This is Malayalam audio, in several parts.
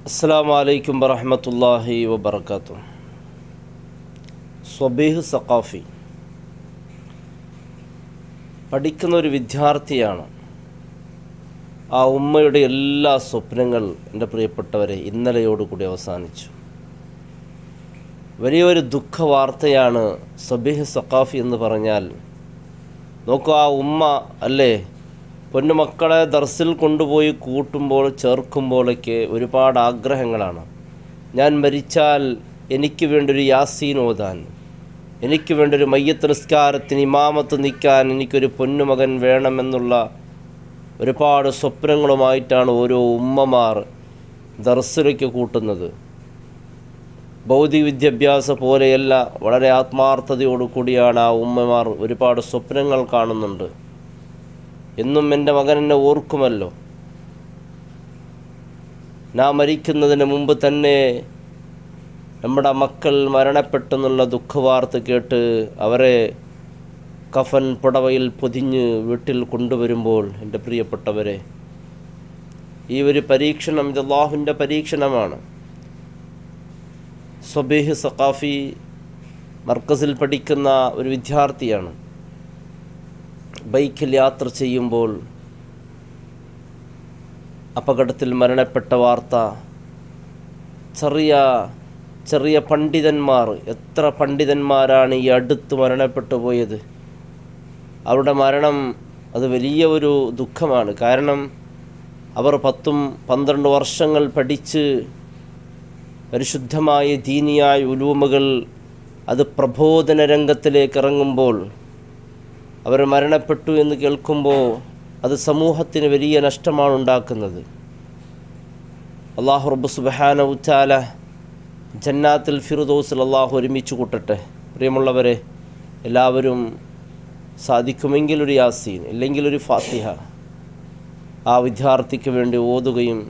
അസ്സലാമു അലൈക്കും വറഹ്മത്തുള്ളാഹി വബറകാതുഹു. സ്വബീഹ് സഖാഫി പഠിക്കുന്ന ഒരു വിദ്യാർത്ഥിയാണ്. ആ ഉമ്മയുടെ എല്ലാ സ്വപ്നങ്ങൾ എൻ്റെ പ്രിയപ്പെട്ടവരെ ഇന്നലെയോടുകൂടി അവസാനിച്ചു. വലിയൊരു ദുഃഖവാർത്തയാണ് സ്വബീഹ് സഖാഫി എന്ന് പറഞ്ഞാൽ. നോക്കൂ, ആ ഉമ്മ അല്ലേ പൊന്നുമക്കളെ ദർസിൽ കൊണ്ടുപോയി കൂട്ടുമ്പോൾ ചേർക്കുമ്പോഴൊക്കെ ഒരുപാട് ആഗ്രഹങ്ങളാണ്. ഞാൻ മരിച്ചാൽ എനിക്ക് വേണ്ടൊരു യാസീൻ ഓതാൻ, എനിക്ക് വേണ്ടൊരു മയ്യത്ത് നിസ്കാരത്തിന് ഇമാമത്ത് നിൽക്കാൻ എനിക്കൊരു പൊന്നുമകൻ വേണമെന്നുള്ള ഒരുപാട് സ്വപ്നങ്ങളുമായിട്ടാണ് ഓരോ ഉമ്മമാർ ദർസിലേക്ക് കൂട്ടുന്നത്. ഭൗതിക വിദ്യാഭ്യാസം പോലെയല്ല, വളരെ ആത്മാർത്ഥതയോടു കൂടിയാണ് ആ ഉമ്മമാർ ഒരുപാട് സ്വപ്നങ്ങൾ കാണുന്നുണ്ട്. എന്നും എൻ്റെ മകൻ എന്നെ ഓർക്കുമല്ലോ. നാം മരിക്കുന്നതിന് മുമ്പ് തന്നെ നമ്മുടെ മക്കൾ മരണപ്പെട്ടെന്നുള്ള ദുഃഖവാർത്ത കേട്ട് അവരെ കഫൻ പുടവയിൽ പൊതിഞ്ഞ് വീട്ടിൽ കൊണ്ടുവരുമ്പോൾ എൻ്റെ പ്രിയപ്പെട്ടവരെ, ഈ ഒരു പരീക്ഷണം ഇത് അല്ലാഹുവിൻ്റെ പരീക്ഷണമാണ്. സ്വബീഹ് സഖാഫി മർക്കസിൽ പഠിക്കുന്ന ഒരു വിദ്യാർത്ഥിയാണ്. ബൈക്കിൽ യാത്ര ചെയ്യുമ്പോൾ അപകടത്തിൽ മരണപ്പെട്ട വാർത്ത. ചെറിയ ചെറിയ പണ്ഡിതന്മാർ, എത്ര പണ്ഡിതന്മാരാണ് ഈ അടുത്ത് മരണപ്പെട്ടു പോയത്. അവരുടെ മരണം അത് വലിയ ഒരു ദുഃഖമാണ്. കാരണം അവർ 10-12 വർഷങ്ങൾ പഠിച്ച് പരിശുദ്ധമായ ദീനിയായ ഉലൂമുകൾ അത് പ്രബോധന രംഗത്തിലേക്ക് ഇറങ്ങുമ്പോൾ അവർ മരണപ്പെട്ടു എന്ന് കേൾക്കുമ്പോൾ അത് സമൂഹത്തിന് വലിയ നഷ്ടമാണ് ഉണ്ടാക്കുന്നത്. അല്ലാഹു റബ്ബ് സുബ്ഹാനഹു വതആല ജന്നാത്തുൽ ഫിർദൗസിൽ അല്ലാഹു ഒരുമിച്ച് കൂട്ടട്ടെ. പ്രിയമുള്ളവരെ, എല്ലാവരും സാധിക്കുമെങ്കിൽ ഒരു യാസീൻ, ഇല്ലെങ്കിൽ ഒരു ഫാത്തിഹ ആ വിദ്യാർത്ഥിക്ക് വേണ്ടി ഓതുകയും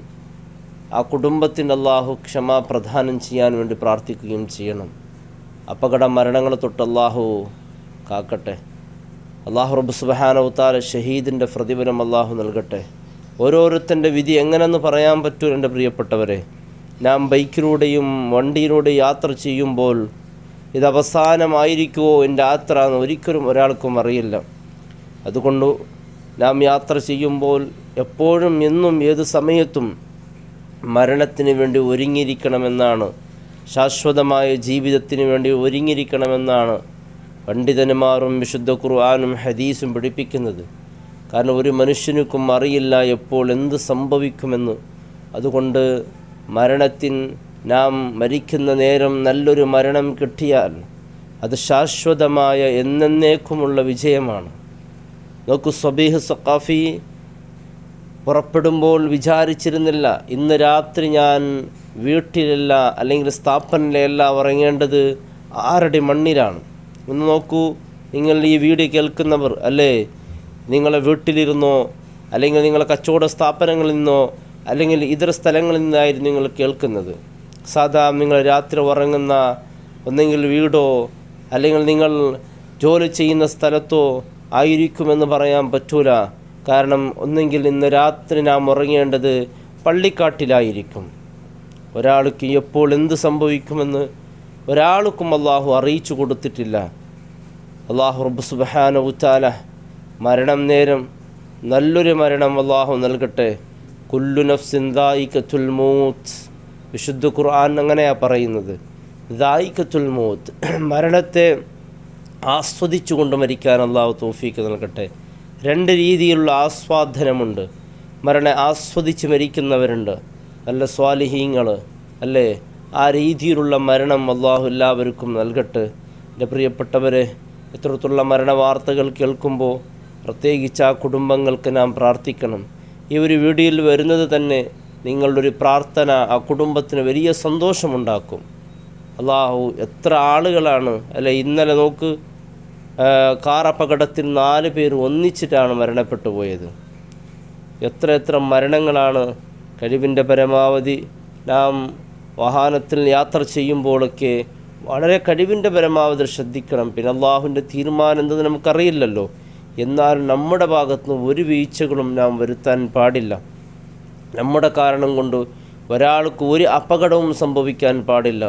ആ കുടുംബത്തിന് അല്ലാഹു ക്ഷമ പ്രദാനം ചെയ്യാൻ വേണ്ടി പ്രാർത്ഥിക്കുകയും ചെയ്യണം. അപകട മരണങ്ങൾ തൊട്ട് അല്ലാഹു കാക്കട്ടെ. അല്ലാഹു റബ്ബ് സുബ്ഹാനഹു വതആല ഷഹീദിൻ്റെ പ്രതിഫലം അല്ലാഹു നൽകട്ടെ. ഓരോരുത്തൻ്റെ വിധി എങ്ങനെയെന്ന് പറയാൻ പറ്റൂ. എൻ്റെ പ്രിയപ്പെട്ടവരെ, നാം ബൈക്കിലൂടെയും വണ്ടിയിലൂടെയും യാത്ര ചെയ്യുമ്പോൾ ഇത് അവസാനമായിരിക്കുമോ എൻ്റെ യാത്ര എന്ന് ഒരിക്കലും ഒരാൾക്കും അറിയില്ല. അതുകൊണ്ട് നാം യാത്ര ചെയ്യുമ്പോൾ എപ്പോഴും എന്നും ഏത് സമയത്തും മരണത്തിന് വേണ്ടി ഒരുങ്ങിയിരിക്കണമെന്നാണ്, ശാശ്വതമായ ജീവിതത്തിന് വേണ്ടി ഒരുങ്ങിയിരിക്കണമെന്നാണ് പണ്ഡിതന്മാരും വിശുദ്ധ ഖുർആനും ഹദീസും പഠിപ്പിക്കുന്നത്. കാരണം ഒരു മനുഷ്യനുക്കും അറിയില്ല എപ്പോൾ എന്ത് സംഭവിക്കുമെന്ന്. അതുകൊണ്ട് നാം മരിക്കുന്ന നേരം നല്ലൊരു മരണം കിട്ടിയാൽ അത് ശാശ്വതമായ എന്നേക്കുമുള്ള വിജയമാണ്. നോക്കൂ, സ്വബീഹ് സഖാഫി പുറപ്പെടുമ്പോൾ വിചാരിച്ചിരുന്നില്ല ഇന്ന് രാത്രി ഞാൻ വീട്ടിലല്ല അല്ലെങ്കിൽ സ്ഥാപനത്തിലല്ല ഉറങ്ങേണ്ടത്, 6 അടി മണ്ണിലാണ്. ഒന്ന് നോക്കൂ, നിങ്ങൾ ഈ വീഡിയോ കേൾക്കുന്നവർ അല്ലേ, നിങ്ങളെ വീട്ടിലിരുന്നോ അല്ലെങ്കിൽ നിങ്ങളെ കച്ചവട സ്ഥാപനങ്ങളിൽ നിന്നോ അല്ലെങ്കിൽ ഇതര സ്ഥലങ്ങളിൽ നിന്നായിരുന്നു നിങ്ങൾ കേൾക്കുന്നത്. സാധാരണ നിങ്ങൾ രാത്രി ഉറങ്ങുന്ന ഒന്നെങ്കിൽ വീടോ അല്ലെങ്കിൽ നിങ്ങൾ ജോലി ചെയ്യുന്ന സ്ഥലത്തോ ആയിരിക്കുമെന്ന് പറയാൻ പറ്റൂല. കാരണം ഒന്നെങ്കിൽ ഇന്ന് രാത്രി നാം ഉറങ്ങേണ്ടത് പള്ളിക്കാട്ടിലായിരിക്കും. ഒരാൾക്ക് എപ്പോൾ എന്ത് സംഭവിക്കുമെന്ന് ഒരാൾക്കും അല്ലാഹു അറിയിച്ചു കൊടുത്തിട്ടില്ല. അല്ലാഹു റബ്ബ് സുബ്ഹാനഹു വതആല മരണം നേരം നല്ലൊരു മരണം അല്ലാഹു നൽകട്ടെ. കുല്ലു നഫ്സിൻ ദായിഖത്തുൽ മൗത്ത്, വിശുദ്ധ ഖുർആൻ അങ്ങനെയാണ് പറയുന്നത്. ദായിഖത്തുൽ മൗത്ത്, മരണത്തെ ആസ്വദിച്ചുകൊണ്ട് മരിക്കാൻ അല്ലാഹു തൗഫീക്ക് നൽകട്ടെ. 2 രീതിയിലുള്ള ആസ്വാദനമുണ്ട്. മരണം ആസ്വദിച്ച് മരിക്കുന്നവരുണ്ട്, നല്ല സ്വാലിഹീങ്ങൾ അല്ലേ. ആ രീതിയിലുള്ള മരണം അല്ലാഹു എല്ലാവർക്കും നൽകട്ടെ. എൻ്റെ പ്രിയപ്പെട്ടവരെ, ഇത്തരത്തിലുള്ള മരണവാർത്തകൾ കേൾക്കുമ്പോൾ പ്രത്യേകിച്ച് ആ കുടുംബങ്ങൾക്ക് നാം പ്രാർത്ഥിക്കണം. ഈ ഒരു വീഡിയോയിൽ വരുന്നത് തന്നെ നിങ്ങളുടെ ഒരു പ്രാർത്ഥന ആ കുടുംബത്തിന് വലിയ സന്തോഷമുണ്ടാക്കും. അല്ലാഹു എത്ര ആളുകളാണ് അല്ലെ. ഇന്നലെ നോക്ക്, കാർ അപകടത്തിൽ 4 പേർ ഒന്നിച്ചിട്ടാണ് മരണപ്പെട്ടു പോയത്. എത്ര മരണങ്ങളാണ്. കഴിവിൻ്റെ പരമാവധി നാം വാഹനത്തിൽ യാത്ര ചെയ്യുമ്പോഴൊക്കെ വളരെ കഴിവിൻ്റെ പരമാവധി ശ്രദ്ധിക്കണം. പിന്നെ അല്ലാഹുവിൻ്റെ തീരുമാനം എന്തെന്ന് നമുക്കറിയില്ലല്ലോ. എന്നാൽ നമ്മുടെ ഭാഗത്തുനിന്ന് ഒരു വീഴ്ചകളും നാം വരുത്താൻ പാടില്ല. നമ്മുടെ കാരണം കൊണ്ട് ഒരാൾക്ക് ഒരു അപകടവും സംഭവിക്കാൻ പാടില്ല.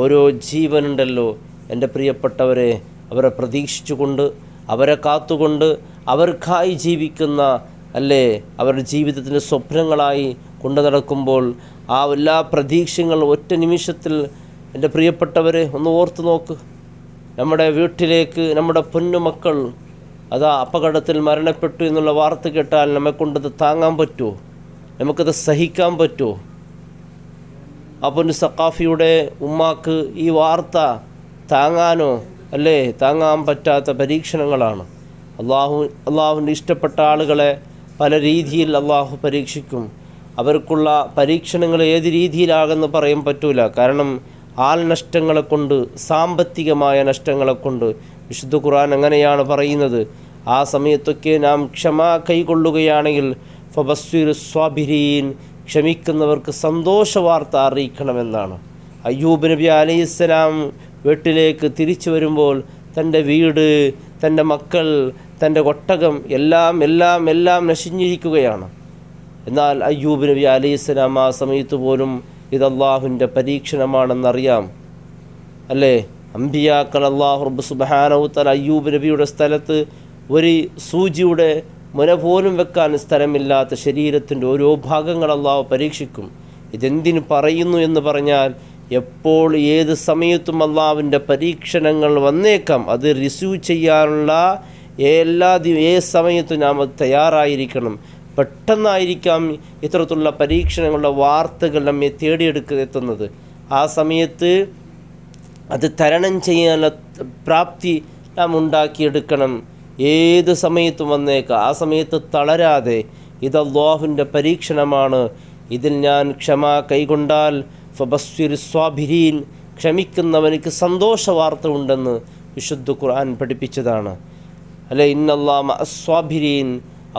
ഓരോ ജീവനുണ്ടല്ലോ എൻ്റെ പ്രിയപ്പെട്ടവരെ, അവരെ പ്രതീക്ഷിച്ചുകൊണ്ട്, അവരെ കാത്തുകൊണ്ട്, അവർക്കായി ജീവിക്കുന്ന അവരുടെ ജീവിതത്തിൻ്റെ സ്വപ്നങ്ങളായി കൊണ്ടു നടക്കുമ്പോൾ ആ എല്ലാ പ്രതീക്ഷകളും ഒറ്റ നിമിഷത്തിൽ എൻ്റെ പ്രിയപ്പെട്ടവരെ ഒന്ന് ഓർത്ത് നോക്ക്. നമ്മുടെ വീട്ടിലേക്ക് നമ്മുടെ പൊന്നുമക്കൾ അപകടത്തിൽ മരണപ്പെട്ടു എന്നുള്ള വാർത്ത കേട്ടാൽ നമ്മെക്കൊണ്ടത് താങ്ങാൻ പറ്റുമോ? നമുക്കത് സഹിക്കാൻ പറ്റുമോ? ആ പൊന്നു സഖാഫിയുടെ ഉമ്മാക്ക് ഈ വാർത്ത താങ്ങാനോ താങ്ങാൻ പറ്റാത്ത പരീക്ഷണങ്ങളാണ്. അള്ളാഹുവിൻ്റെ ഇഷ്ടപ്പെട്ട ആളുകളെ പല രീതിയിൽ അള്ളാഹു പരീക്ഷിക്കും. അവർക്കുള്ള പരീക്ഷണങ്ങൾ ഏത് രീതിയിലാകുമെന്ന് പറയാൻ പറ്റൂല. കാരണം ആൾ നഷ്ടങ്ങളെ കൊണ്ട്, സാമ്പത്തികമായ നഷ്ടങ്ങളെ കൊണ്ട് വിശുദ്ധ ഖുർആൻ അങ്ങനെയാണ് പറയുന്നത്. ആ സമയത്തൊക്കെ നാം ക്ഷമ കൈകൊള്ളുകയാണെങ്കിൽ ഫബസ്സിർ സ്വാബിരീൻ, ക്ഷമിക്കുന്നവർക്ക് സന്തോഷ വാർത്ത അറിയിക്കണമെന്നാണ്. അയ്യൂബ് നബി അലൈഹിസ്സലാം വീട്ടിലേക്ക് തിരിച്ചു വരുമ്പോൾ തൻ്റെ വീട്, തൻ്റെ മക്കൾ, തൻ്റെ ഒട്ടകം എല്ലാം നശിഞ്ഞിരിക്കുകയാണ്. എന്നാൽ അയ്യൂബ് നബി അലൈഹിസ്സലാം ആ സമയത്ത് പോലും ഇത് അള്ളാഹുവിൻ്റെ പരീക്ഷണമാണെന്നറിയാം. അമ്പിയാക്കൾ അള്ളാഹു റബ്ബ് സുബ്ഹാനഹു തആല അയ്യൂബ് നബിയുടെ സ്ഥലത്ത് ഒരു സൂചിയുടെ മുന പോലും വെക്കാൻ സ്ഥലമില്ലാത്ത ശരീരത്തിൻ്റെ ഓരോ ഭാഗങ്ങൾ അള്ളാഹു പരീക്ഷിക്കും. ഇതെന്തിനു പറയുന്നു എന്ന് പറഞ്ഞാൽ, എപ്പോൾ ഏത് സമയത്തും അള്ളാഹുവിൻ്റെ പരീക്ഷണങ്ങൾ വന്നേക്കാം. അത് റിസീവ് ചെയ്യാനുള്ള ഏത് സമയത്തും നാം തയ്യാറായിരിക്കണം. പെട്ടെന്നായിരിക്കാം ഇത്തരത്തിലുള്ള പരീക്ഷണങ്ങളുടെ വാർത്തകൾ നമ്മെ തേടിയെടുക്കെത്തുന്നത്. ആ സമയത്ത് അത് തരണം ചെയ്യാനുള്ള പ്രാപ്തി നാം ഉണ്ടാക്കിയെടുക്കണം. ഏത് സമയത്തും വന്നേക്കാം. ആ സമയത്ത് തളരാതെ, ഇത് അല്ലാഹുവിൻ്റെ പരീക്ഷണമാണ്, ഇതിൽ ഞാൻ ക്ഷമ കൈകൊണ്ടാൽ ഫബസ്സിർ സ്വാബിരീൻ, ക്ഷമിക്കുന്നവനിക്ക് സന്തോഷ വാർത്ത ഉണ്ടെന്ന് വിശുദ്ധ ഖുർആൻ പഠിപ്പിച്ചതാണ്. ഇന്നല്ലാഹ മഅസ്വാബിരീൻ,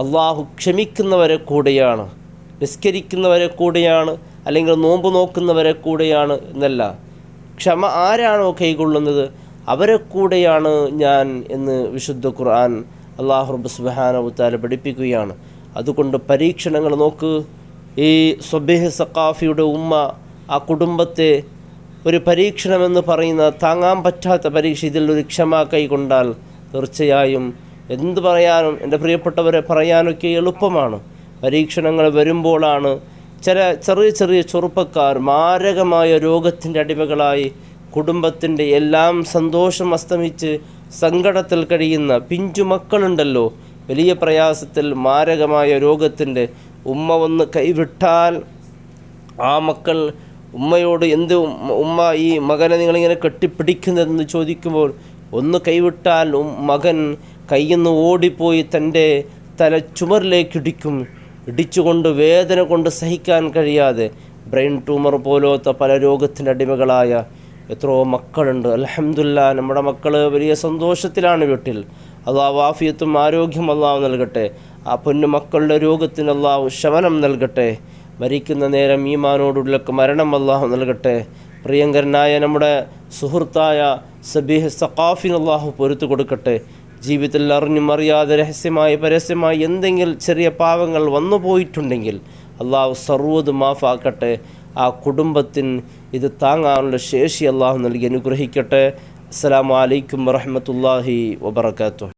അള്ളാഹു ക്ഷമിക്കുന്നവരെ കൂടെയാണ്, നിസ്കരിക്കുന്നവരെ കൂടെയാണ്, അല്ലെങ്കിൽ നോമ്പ് നോക്കുന്നവരെ കൂടെയാണ് എന്നല്ല. ക്ഷമ ആരാണോ കൈകൊള്ളുന്നത് അവരെ കൂടെയാണ് ഞാൻ എന്ന് വിശുദ്ധ ഖുർആൻ അല്ലാഹു റബ്ബ് സുബ്ഹാനഹു തആല പഠിപ്പിക്കുകയാണ്. അതുകൊണ്ട് പരീക്ഷണങ്ങൾ നോക്ക്. ഈ സ്വബീഹ് സഖാഫിയുടെ ഉമ്മ ആ കുടുംബത്തെ ഒരു പരീക്ഷണമെന്ന് പറയുന്ന താങ്ങാൻ പറ്റാത്ത പരീക്ഷ, ഇതിൽ ഒരു ക്ഷമ കൈകൊണ്ടാൽ തീർച്ചയായും എന്ത് പറയാനും എൻ്റെ പ്രിയപ്പെട്ടവരെ പറയാനൊക്കെ എളുപ്പമാണ്. പരീക്ഷണങ്ങൾ വരുമ്പോഴാണ് ചെറിയ ചെറുപ്പക്കാർ മാരകമായ രോഗത്തിൻ്റെ അടിമകളായി കുടുംബത്തിൻ്റെ എല്ലാം സന്തോഷം അസ്തമിച്ച് സങ്കടത്തിൽ കഴിയുന്ന പിഞ്ചു മക്കളുണ്ടല്ലോ, വലിയ പ്രയാസത്തിൽ മാരകമായ രോഗത്തിൻ്റെ ഉമ്മ ഒന്ന് കൈവിട്ടാൽ ആ മക്കൾ ഉമ്മയോട് എന്ത് ഉമ്മ ഈ മകനെ നിങ്ങളിങ്ങനെ കെട്ടിപ്പിടിക്കുന്നതെന്ന് ചോദിക്കുമ്പോൾ ഒന്ന് കൈവിട്ടാൽ മകൻ കയ്യിൽ നിന്ന് ഓടിപ്പോയി തൻ്റെ തല ചുമരിലേക്ക് ഇടിച്ചുകൊണ്ട് വേദന കൊണ്ട് സഹിക്കാൻ കഴിയാതെ ബ്രെയിൻ ട്യൂമർ പോലത്തെ പല രോഗത്തിൻ്റെ അടിമകളായ എത്രയോ മക്കളുണ്ട്. അൽഹംദുലില്ലാ, നമ്മുടെ മക്കൾ വലിയ സന്തോഷത്തിലാണ് വീട്ടിൽ. അല്ലാഹു ആഫിയത്തും ആരോഗ്യം അല്ലാഹു നൽകട്ടെ. ആ പൊന്നു മക്കളുടെ രോഗത്തിന് അല്ലാഹു ശമനം നൽകട്ടെ. മരിക്കുന്ന നേരം ഈമാനോടുള്ള മരണം അല്ലാഹു നൽകട്ടെ. പ്രിയങ്കരനായ നമ്മുടെ സുഹൃത്തായ സബീഹ് സഖാഫിന് അല്ലാഹു പൊരുത്തു കൊടുക്കട്ടെ. ജീവിതത്തിൽ അറിഞ്ഞും അറിയാതെ രഹസ്യമായി പരസ്യമായി എന്തെങ്കിലും ചെറിയ പാവങ്ങൾ വന്നു പോയിട്ടുണ്ടെങ്കിൽ അല്ലാഹു സർവ്വതും മാഫാക്കട്ടെ. ആ കുടുംബത്തിന് ഇത് താങ്ങാനുള്ള ശേഷി അല്ലാഹു നൽകി അനുഗ്രഹിക്കട്ടെ. അസ്സലാമു അലൈക്കും വറഹ്മത്തുള്ളാഹി വബറകാതുഹു.